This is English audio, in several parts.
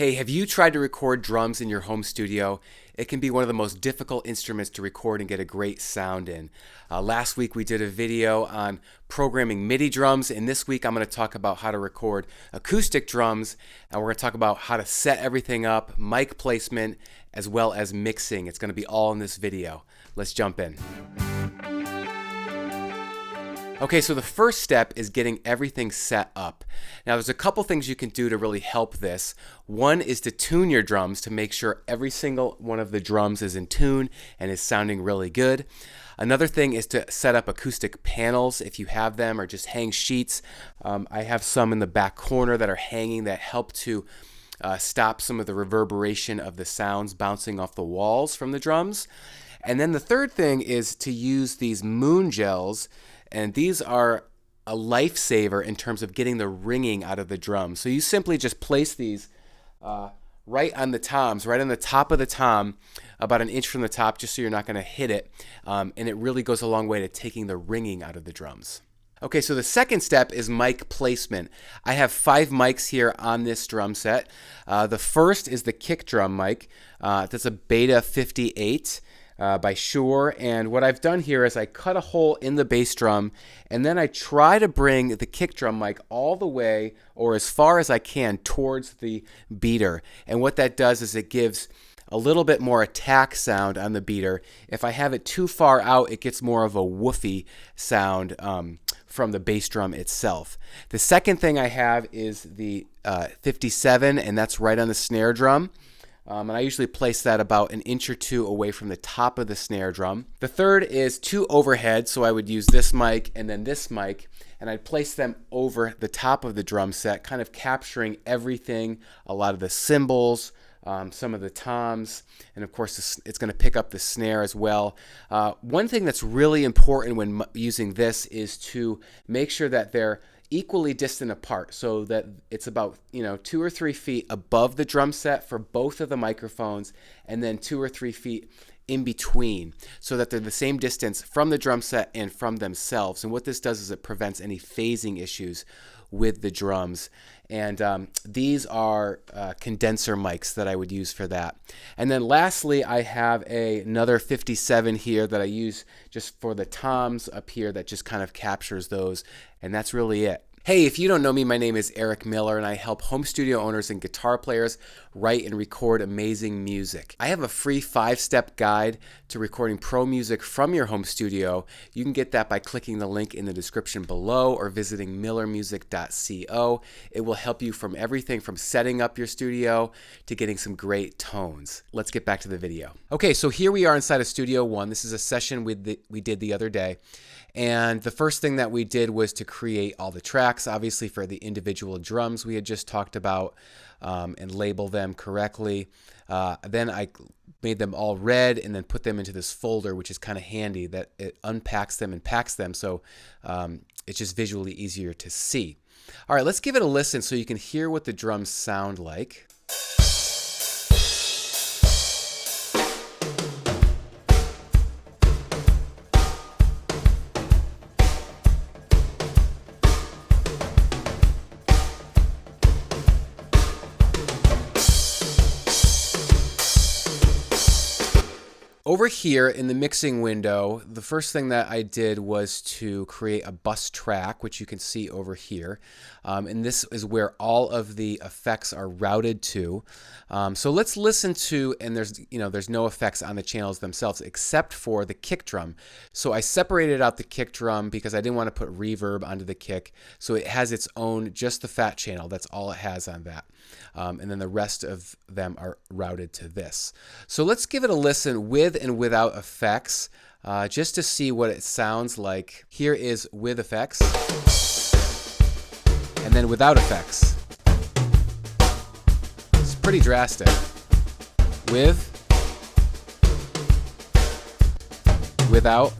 Hey, have you tried to record drums in your home studio? It can be one of the most difficult instruments to record and get a great sound in. Last week we did a video on programming MIDI drums, and this week I'm going to talk about how to record acoustic drums, and we're going to talk about how to set everything up, mic placement, as well as mixing. It's going to be all in this video. Let's jump in. Okay, so the first step is getting everything set up. Now there's a couple things you can do to really help this. One is to tune your drums to make sure every single one of the drums is in tune and is sounding really good. Another thing is to set up acoustic panels if you have them, or just hang sheets. I have some in the back corner that are hanging that help to stop some of the reverberation of the sounds bouncing off the walls from the drums. And then the third thing is to use these moon gels. And these are a lifesaver in terms of getting the ringing out of the drum. So you simply just place these right on the toms, right on the top of the tom, about an inch from the top, just so you're not going to hit it. And it really goes a long way to taking the ringing out of the drums. Okay, so the second step is mic placement. I have 5 mics here on this drum set. The first is the kick drum mic. That's a Beta 58. By Shure, and what I've done here is I cut a hole in the bass drum, and then I try to bring the kick drum mic all the way, or as far as I can, towards the beater. And what that does is it gives a little bit more attack sound on the beater. If I have it too far out, it gets more of a woofy sound from the bass drum itself. The second thing I have is the 57, and that's right on the snare drum. And I usually place that about an inch or two away from the top of the snare drum. The third is 2 overheads, so I would use this mic and then this mic, and I'd place them over the top of the drum set, kind of capturing everything, a lot of the cymbals, some of the toms, and of course it's going to pick up the snare as well. One thing that's really important when using this is to make sure that they're equally distant apart, so that it's about 2 or 3 feet above the drum set for both of the microphones, and then 2 or 3 feet in between, so that they're the same distance from the drum set and from themselves. And what this does is it prevents any phasing issues with the drums. And these are condenser mics that I would use for that. And then lastly, I have another 57 here that I use just for the toms up here, that just kind of captures those, and that's really it. Hey, if you don't know me, my name is Eric Miller, and I help home studio owners and guitar players write and record amazing music. I have a free 5-step guide to recording pro music from your home studio. You can get that by clicking the link in the description below or visiting millermusic.co. It will help you from everything from setting up your studio to getting some great tones. Let's get back to the video. Okay, so here we are inside of Studio One. This is a session we did the other day. And the first thing that we did was to create all the tracks, obviously for the individual drums we had just talked about, and label them correctly. Then I made them all red and then put them into this folder, which is kind of handy, that it unpacks them and packs them, so it's just visually easier to see. All right, let's give it a listen so you can hear what the drums sound like. Over here in the mixing window, the first thing that I did was to create a bus track, which you can see over here. And this is where all of the effects are routed to. So let's listen to, and there's no effects on the channels themselves except for the kick drum. So I separated out the kick drum because I didn't want to put reverb onto the kick. So it has its own, just the fat channel. That's all it has on that. And then the rest of them are routed to this. So let's give it a listen with and without effects, just to see what it sounds like. Here is with effects, and then without effects. It's pretty drastic. With, without.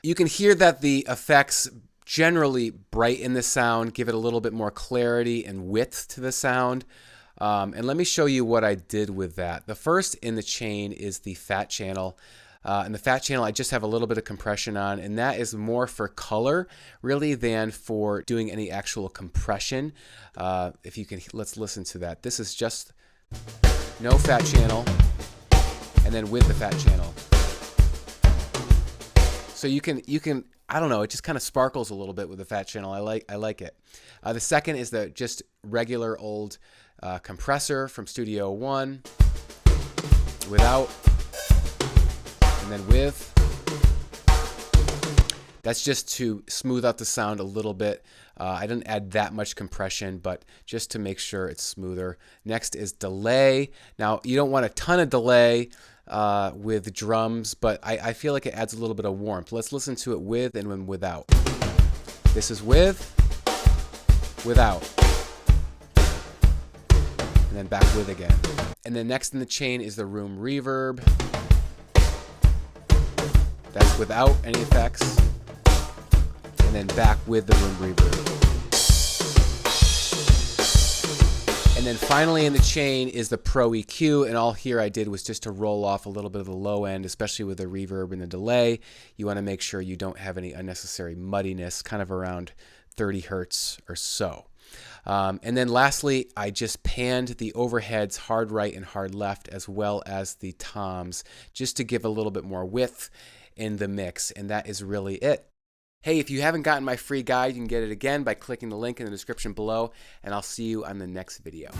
You can hear that the effects generally brighten the sound, give it a little bit more clarity and width to the sound. And let me show you what I did with that. The first in the chain is the fat channel. And the fat channel, I just have a little bit of compression on, and that is more for color really than for doing any actual compression. If you can, let's listen to that. This is just no fat channel, and then with the fat channel. So you can, I don't know, it just kind of sparkles a little bit with the fat channel. I like it. The second is the just regular old compressor from Studio One, without, and then with. That's just to smooth out the sound a little bit. I didn't add that much compression, but just to make sure it's smoother. Next is delay. Now, you don't want a ton of delay with drums, but I feel like it adds a little bit of warmth. Let's listen to it with and then without. This is with, without, and then back with again. And then next in the chain is the room reverb. That's without any effects. And then back with the room reverb. And then finally in the chain is the Pro EQ, and all here I did was just to roll off a little bit of the low end, especially with the reverb and the delay. You want to make sure you don't have any unnecessary muddiness, kind of around 30 hertz or so. And then lastly, I just panned the overheads hard right and hard left, as well as the toms, just to give a little bit more width in the mix, and that is really it. Hey, if you haven't gotten my free guide, you can get it again by clicking the link in the description below, and I'll see you on the next video.